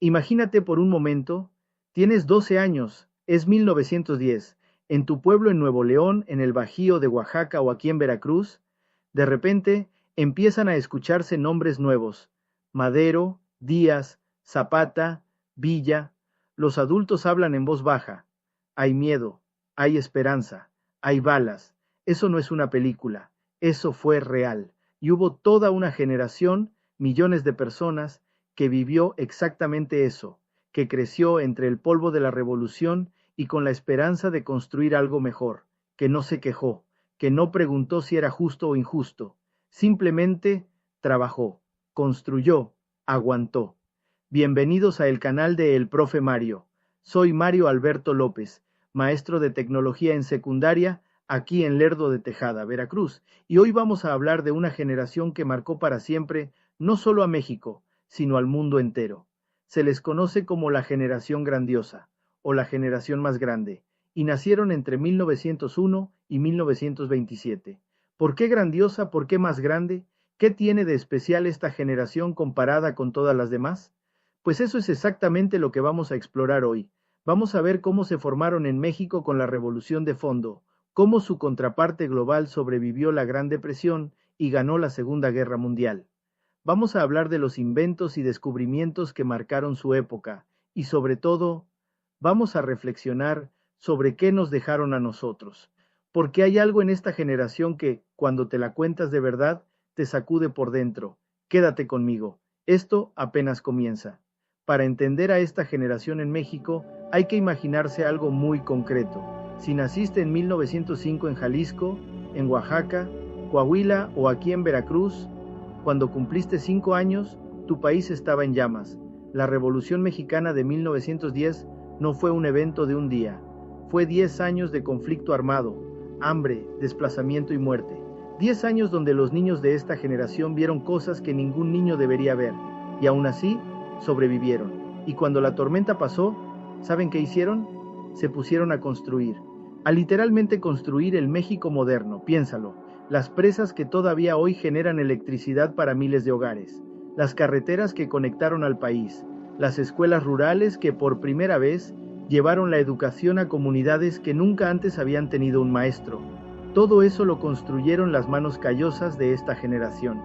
Imagínate por un momento, tienes 12 años, es 1910, en tu pueblo en Nuevo León, en el Bajío de Oaxaca o aquí en Veracruz, de repente empiezan a escucharse nombres nuevos: Madero, Díaz, Zapata, Villa. Los adultos hablan en voz baja. Hay miedo, hay esperanza, hay balas. Eso no es una película, eso fue real. Y hubo toda una generación, millones de personas, que vivió exactamente eso, que creció entre el polvo de la revolución y con la esperanza de construir algo mejor, que no se quejó, que no preguntó si era justo o injusto, simplemente trabajó, construyó, aguantó. Bienvenidos a el canal de El Profe Mario. Soy Mario Alberto López, maestro de tecnología en secundaria, aquí en Lerdo de Tejada, Veracruz, y hoy vamos a hablar de una generación que marcó para siempre no solo a México, sino al mundo entero. Se les conoce como la generación grandiosa, o la generación más grande, y nacieron entre 1901 y 1927. ¿Por qué grandiosa? ¿Por qué más grande? ¿Qué tiene de especial esta generación comparada con todas las demás? Pues eso es exactamente lo que vamos a explorar hoy. Vamos a ver cómo se formaron en México con la Revolución de Fondo, cómo su contraparte global sobrevivió la Gran Depresión y ganó la Segunda Guerra Mundial. Vamos a hablar de los inventos y descubrimientos que marcaron su época y sobre todo, vamos a reflexionar sobre qué nos dejaron a nosotros, porque hay algo en esta generación que, cuando te la cuentas de verdad, te sacude por dentro. Quédate conmigo, esto apenas comienza. Para entender a esta generación en México, hay que imaginarse algo muy concreto. Si naciste en 1905 en Jalisco, en Oaxaca, Coahuila o aquí en Veracruz, cuando cumpliste 5 años, tu país estaba en llamas. La Revolución Mexicana de 1910 no fue un evento de un día. Fue 10 años de conflicto armado, hambre, desplazamiento y muerte. 10 años donde los niños de esta generación vieron cosas que ningún niño debería ver, y aún así, sobrevivieron. Y cuando la tormenta pasó, ¿saben qué hicieron? Se pusieron a construir. A literalmente construir el México moderno, piénsalo. Las presas que todavía hoy generan electricidad para miles de hogares, las carreteras que conectaron al país, las escuelas rurales que por primera vez llevaron la educación a comunidades que nunca antes habían tenido un maestro. Todo eso lo construyeron las manos callosas de esta generación.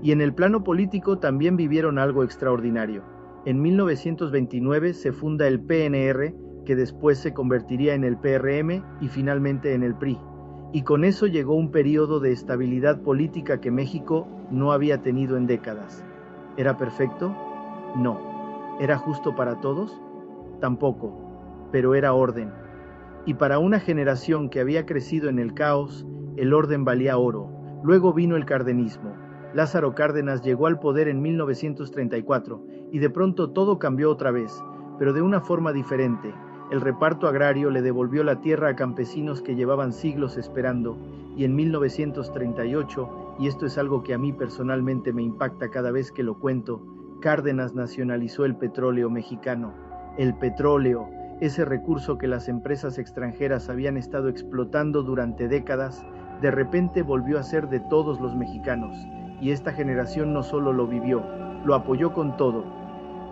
Y en el plano político también vivieron algo extraordinario. En 1929 se funda el PNR, que después se convertiría en el PRM y finalmente en el PRI. Y con eso llegó un periodo de estabilidad política que México no había tenido en décadas. ¿Era perfecto? No. ¿Era justo para todos? Tampoco. Pero era orden. Y para una generación que había crecido en el caos, el orden valía oro. Luego vino el cardenismo. Lázaro Cárdenas llegó al poder en 1934 y de pronto todo cambió otra vez, pero de una forma diferente. El reparto agrario le devolvió la tierra a campesinos que llevaban siglos esperando, y en 1938, y esto es algo que a mí personalmente me impacta cada vez que lo cuento, Cárdenas nacionalizó el petróleo mexicano. El petróleo, ese recurso que las empresas extranjeras habían estado explotando durante décadas, de repente volvió a ser de todos los mexicanos, y esta generación no solo lo vivió, lo apoyó con todo.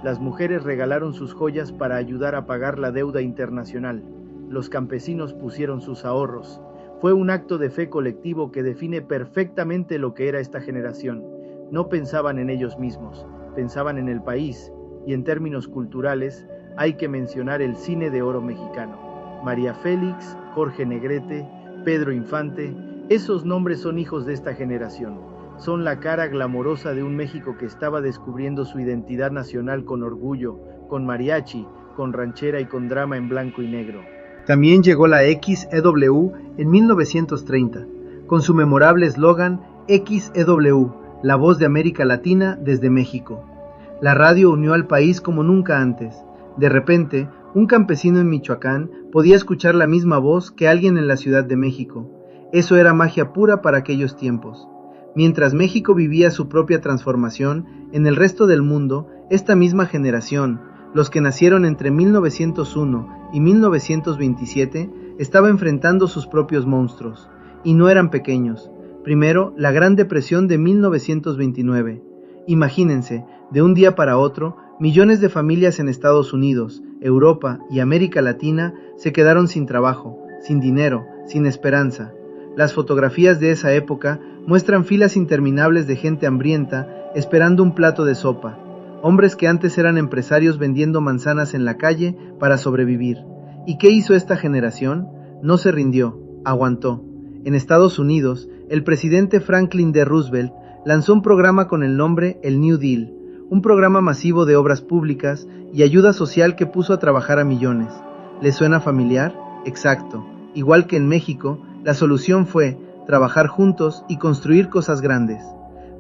Las mujeres regalaron sus joyas para ayudar a pagar la deuda internacional. Los campesinos pusieron sus ahorros. Fue un acto de fe colectivo que define perfectamente lo que era esta generación. No pensaban en ellos mismos, pensaban en el país, y en términos culturales hay que mencionar el cine de oro mexicano. María Félix, Jorge Negrete, Pedro Infante, esos nombres son hijos de esta generación. Son la cara glamorosa de un México que estaba descubriendo su identidad nacional con orgullo, con mariachi, con ranchera y con drama en blanco y negro. También llegó la XEW en 1930, con su memorable eslogan XEW, la voz de América Latina desde México. La radio unió al país como nunca antes. De repente, un campesino en Michoacán podía escuchar la misma voz que alguien en la Ciudad de México. Eso era magia pura para aquellos tiempos. Mientras México vivía su propia transformación, en el resto del mundo, esta misma generación, los que nacieron entre 1901 y 1927, estaba enfrentando sus propios monstruos, y no eran pequeños. Primero, la Gran Depresión de 1929. Imagínense, de un día para otro, Millones de familias en Estados Unidos, Europa y América Latina se quedaron sin trabajo, sin dinero, sin esperanza. Las fotografías de esa época muestran filas interminables de gente hambrienta esperando un plato de sopa, hombres que antes eran empresarios vendiendo manzanas en la calle para sobrevivir. ¿Y qué hizo esta generación? No se rindió, aguantó. En Estados Unidos, el presidente Franklin D. Roosevelt lanzó un programa con el nombre el New Deal, un programa masivo de obras públicas y ayuda social que puso a trabajar a millones. ¿Les suena familiar? Exacto. Igual que en México, la solución fue trabajar juntos y construir cosas grandes.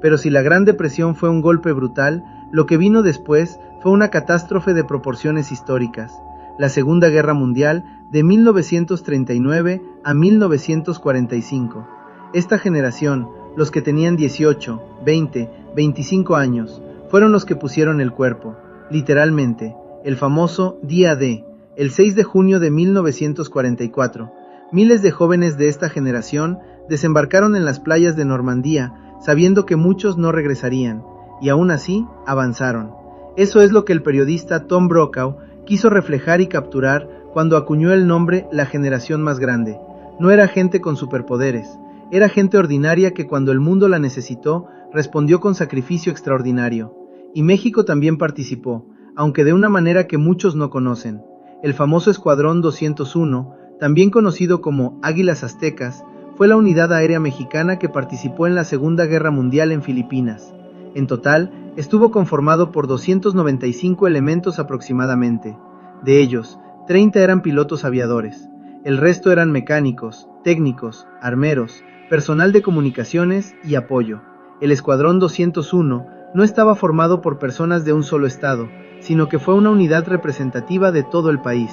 Pero si la Gran Depresión fue un golpe brutal, lo que vino después fue una catástrofe de proporciones históricas. La Segunda Guerra Mundial, de 1939 a 1945. Esta generación, los que tenían 18, 20, 25 años, fueron los que pusieron el cuerpo, literalmente, el famoso Día D, el 6 de junio de 1944. Miles de jóvenes de esta generación desembarcaron en las playas de Normandía, sabiendo que muchos no regresarían, y aún así avanzaron. Eso es lo que el periodista Tom Brokaw quiso reflejar y capturar cuando acuñó el nombre La Generación Más Grande. No era gente con superpoderes, era gente ordinaria que cuando el mundo la necesitó, respondió con sacrificio extraordinario. Y México también participó, aunque de una manera que muchos no conocen. El famoso Escuadrón 201, también conocido como Águilas Aztecas, fue la unidad aérea mexicana que participó en la Segunda Guerra Mundial en Filipinas. En total, estuvo conformado por 295 elementos aproximadamente. De ellos, 30 eran pilotos aviadores. El resto eran mecánicos, técnicos, armeros, personal de comunicaciones y apoyo. El Escuadrón 201 no estaba formado por personas de un solo estado, sino que fue una unidad representativa de todo el país.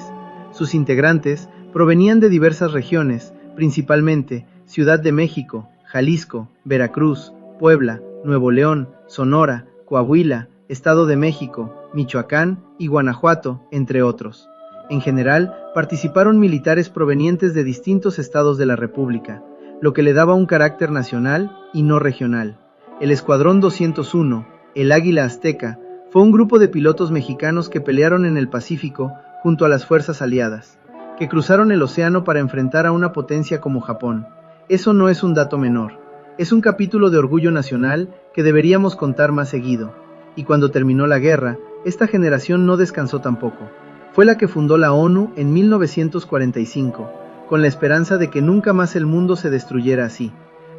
Sus integrantes provenían de diversas regiones, principalmente Ciudad de México, Jalisco, Veracruz, Puebla, Nuevo León, Sonora, Coahuila, Estado de México, Michoacán y Guanajuato, entre otros. En general, participaron militares provenientes de distintos estados de la República, lo que le daba un carácter nacional y no regional. El Escuadrón 201, el Águila Azteca, fue un grupo de pilotos mexicanos que pelearon en el Pacífico junto a las fuerzas aliadas, que cruzaron el océano para enfrentar a una potencia como Japón. Eso no es un dato menor, es un capítulo de orgullo nacional que deberíamos contar más seguido. Y cuando terminó la guerra, esta generación no descansó tampoco. Fue la que fundó la ONU en 1945, con la esperanza de que nunca más el mundo se destruyera así.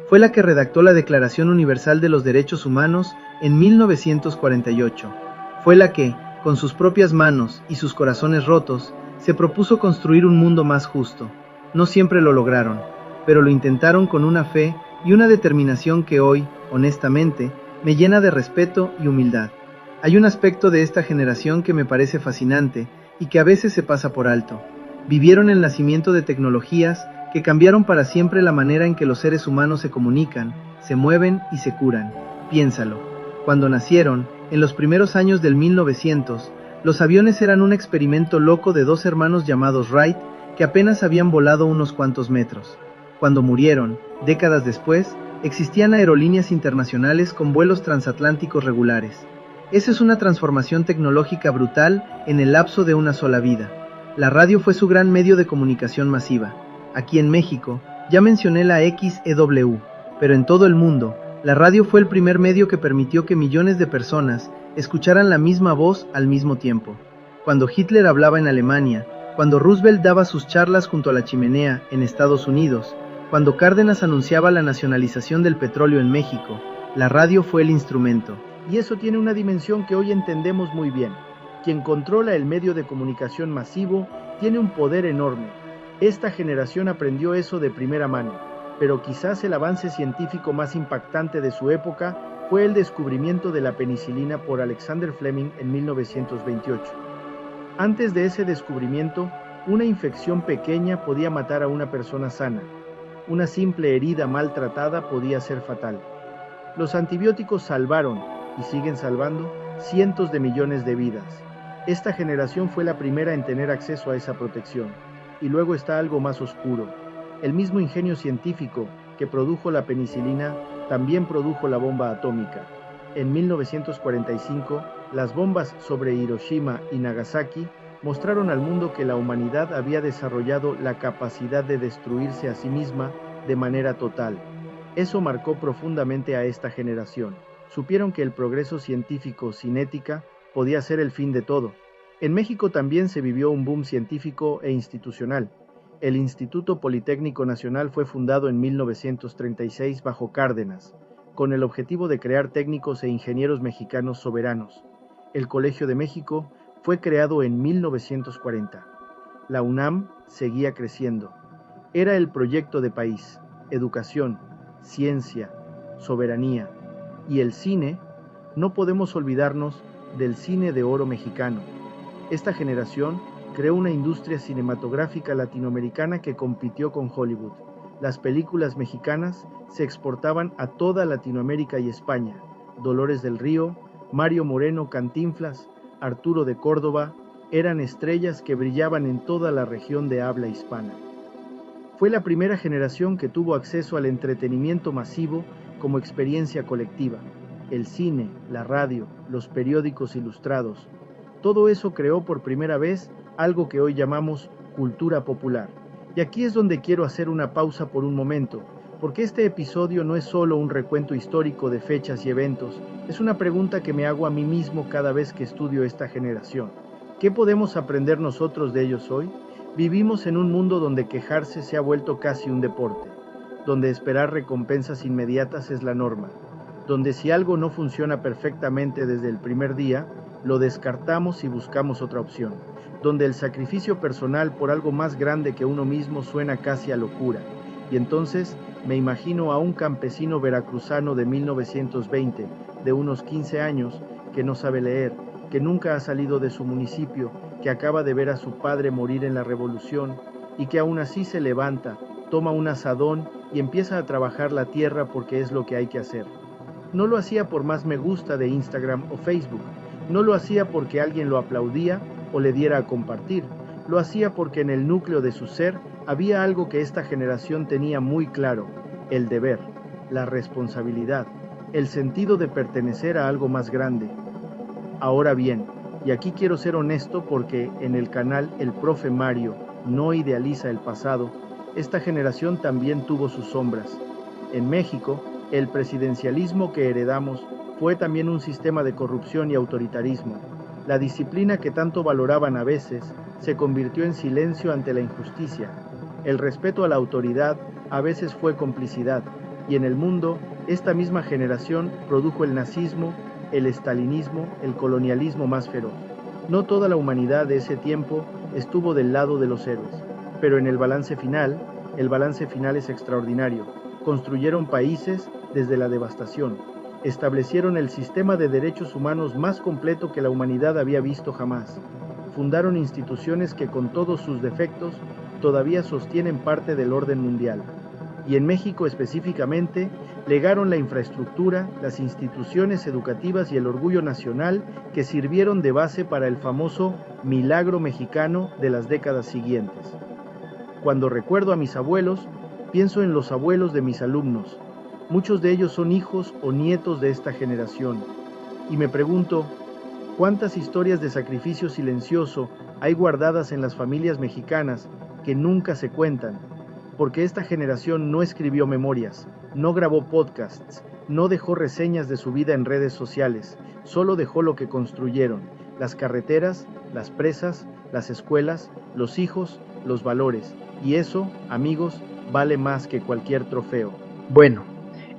Fue la que redactó la Declaración Universal de los Derechos Humanos en 1948. Fue la que, con sus propias manos y sus corazones rotos, se propuso construir un mundo más justo. No siempre lo lograron, pero lo intentaron con una fe y una determinación que hoy, honestamente, me llena de respeto y humildad. Hay un aspecto de esta generación que me parece fascinante y que a veces se pasa por alto. Vivieron el nacimiento de tecnologías que cambiaron para siempre la manera en que los seres humanos se comunican, se mueven y se curan. Piénsalo. Cuando nacieron, en los primeros años del 1900, los aviones eran un experimento loco de dos hermanos llamados Wright que apenas habían volado unos cuantos metros. Cuando murieron, décadas después, existían aerolíneas internacionales con vuelos transatlánticos regulares. Esa es una transformación tecnológica brutal en el lapso de una sola vida. La radio fue su gran medio de comunicación masiva. Aquí en México, ya mencioné la XEW, pero en todo el mundo, la radio fue el primer medio que permitió que millones de personas escucharan la misma voz al mismo tiempo. Cuando Hitler hablaba en Alemania, cuando Roosevelt daba sus charlas junto a la chimenea en Estados Unidos, cuando Cárdenas anunciaba la nacionalización del petróleo en México, la radio fue el instrumento. Y eso tiene una dimensión que hoy entendemos muy bien. Quien controla el medio de comunicación masivo tiene un poder enorme. Esta generación aprendió eso de primera mano, pero quizás el avance científico más impactante de su época fue el descubrimiento de la penicilina por Alexander Fleming en 1928. Antes de ese descubrimiento, una infección pequeña podía matar a una persona sana. Una simple herida maltratada podía ser fatal. Los antibióticos salvaron, y siguen salvando, cientos de millones de vidas. Esta generación fue la primera en tener acceso a esa protección. Y luego está algo más oscuro. El mismo ingenio científico que produjo la penicilina también produjo la bomba atómica. En 1945, Las bombas sobre Hiroshima y Nagasaki mostraron al mundo que la humanidad había desarrollado la capacidad de destruirse a sí misma de manera total. Eso marcó profundamente a esta generación. Supieron que el progreso científico sin ética podía ser el fin de todo. En México también se vivió un boom científico e institucional. El Instituto Politécnico Nacional fue fundado en 1936 bajo Cárdenas, con el objetivo de crear técnicos e ingenieros mexicanos soberanos. El Colegio de México fue creado en 1940. La UNAM seguía creciendo. Era el proyecto de país, educación, ciencia, soberanía. Y el cine, no podemos olvidarnos del cine de oro mexicano. Esta generación creó una industria cinematográfica latinoamericana que compitió con Hollywood. Las películas mexicanas se exportaban a toda Latinoamérica y España. Dolores del Río, Mario Moreno, Cantinflas, Arturo de Córdoba, eran estrellas que brillaban en toda la región de habla hispana. Fue la primera generación que tuvo acceso al entretenimiento masivo como experiencia colectiva. El cine, la radio, los periódicos ilustrados, todo eso creó por primera vez algo que hoy llamamos cultura popular. Y aquí es donde quiero hacer una pausa por un momento, porque este episodio no es solo un recuento histórico de fechas y eventos, es una pregunta que me hago a mí mismo cada vez que estudio esta generación. ¿Qué podemos aprender nosotros de ellos hoy? Vivimos en un mundo donde quejarse se ha vuelto casi un deporte, donde esperar recompensas inmediatas es la norma, donde si algo no funciona perfectamente desde el primer día, lo descartamos y buscamos otra opción, donde el sacrificio personal por algo más grande que uno mismo suena casi a locura. Y entonces me imagino a un campesino veracruzano de 1920, de unos 15 años, que no sabe leer, que nunca ha salido de su municipio, que acaba de ver a su padre morir en la revolución, y que aún así se levanta, toma un azadón y empieza a trabajar la tierra porque es lo que hay que hacer. No lo hacía por más me gusta de Instagram o Facebook, no lo hacía porque alguien lo aplaudía o le diera a compartir, lo hacía porque en el núcleo de su ser había algo que esta generación tenía muy claro: el deber, la responsabilidad, el sentido de pertenecer a algo más grande. Ahora bien, y aquí quiero ser honesto porque en el canal El Profe Mario no idealiza el pasado, esta generación también tuvo sus sombras. En México, el presidencialismo que heredamos fue también un sistema de corrupción y autoritarismo. La disciplina que tanto valoraban a veces se convirtió en silencio ante la injusticia. El respeto a la autoridad a veces fue complicidad, y en el mundo, esta misma generación produjo el nazismo, el estalinismo, el colonialismo más feroz. No toda la humanidad de ese tiempo estuvo del lado de los héroes, pero en el balance final es extraordinario. Construyeron países desde la devastación, establecieron el sistema de derechos humanos más completo que la humanidad había visto jamás, fundaron instituciones que con todos sus defectos todavía sostienen parte del orden mundial. Y en México específicamente, legaron la infraestructura, las instituciones educativas y el orgullo nacional que sirvieron de base para el famoso milagro mexicano de las décadas siguientes. Cuando recuerdo a mis abuelos, pienso en los abuelos de mis alumnos. Muchos de ellos son hijos o nietos de esta generación. Y me pregunto, ¿cuántas historias de sacrificio silencioso hay guardadas en las familias mexicanas que nunca se cuentan? Porque esta generación no escribió memorias, no grabó podcasts, no dejó reseñas de su vida en redes sociales, solo dejó lo que construyeron: las carreteras, las presas, las escuelas, los hijos, los valores. Y eso, amigos, vale más que cualquier trofeo. Bueno,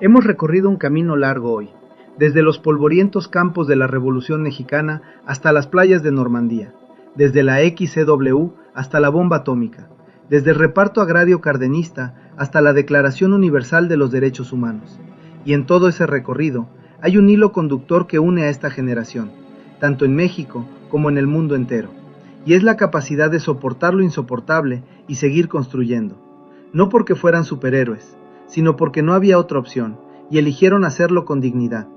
hemos recorrido un camino largo hoy, desde los polvorientos campos de la Revolución Mexicana hasta las playas de Normandía, desde la XCW hasta la bomba atómica, desde el reparto agrario cardenista hasta la Declaración Universal de los Derechos Humanos. Y en todo ese recorrido hay un hilo conductor que une a esta generación, tanto en México como en el mundo entero, y es la capacidad de soportar lo insoportable y seguir construyendo, no porque fueran superhéroes, sino porque no había otra opción, y eligieron hacerlo con dignidad.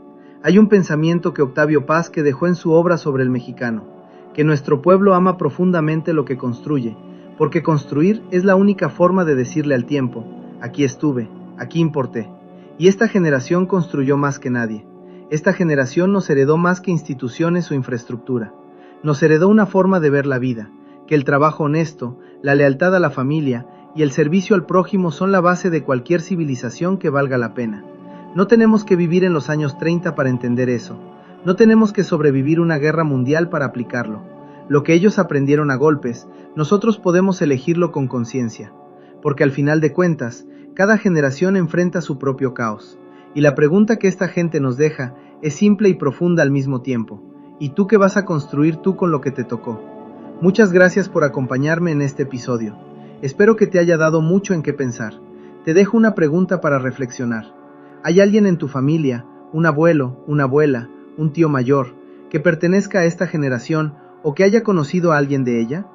Hay un pensamiento que Octavio Paz que dejó en su obra sobre el mexicano, que nuestro pueblo ama profundamente lo que construye, porque construir es la única forma de decirle al tiempo: aquí estuve, aquí importé. Y esta generación construyó más que nadie. Esta generación nos heredó más que instituciones o infraestructura. Nos heredó una forma de ver la vida, que el trabajo honesto, la lealtad a la familia y el servicio al prójimo son la base de cualquier civilización que valga la pena. No tenemos que vivir en los años 30 para entender eso. No tenemos que sobrevivir una guerra mundial para aplicarlo. Lo que ellos aprendieron a golpes, nosotros podemos elegirlo con conciencia. Porque al final de cuentas, cada generación enfrenta su propio caos. Y la pregunta que esta gente nos deja es simple y profunda al mismo tiempo. ¿Y tú qué vas a construir tú con lo que te tocó? Muchas gracias por acompañarme en este episodio. Espero que te haya dado mucho en qué pensar. Te dejo una pregunta para reflexionar. ¿Hay alguien en tu familia, un abuelo, una abuela, un tío mayor, que pertenezca a esta generación o que haya conocido a alguien de ella?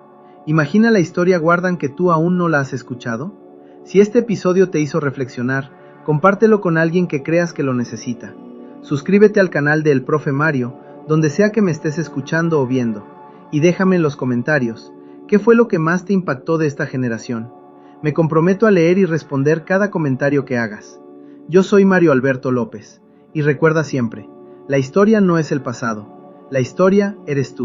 Imagina la historia guardan que tú aún no la has escuchado. Si este episodio te hizo reflexionar, compártelo con alguien que creas que lo necesita. Suscríbete al canal de El Profe Mario, donde sea que me estés escuchando o viendo, y déjame en los comentarios, ¿qué fue lo que más te impactó de esta generación? Me comprometo a leer y responder cada comentario que hagas. Yo soy Mario Alberto López, y recuerda siempre, la historia no es el pasado, la historia eres tú.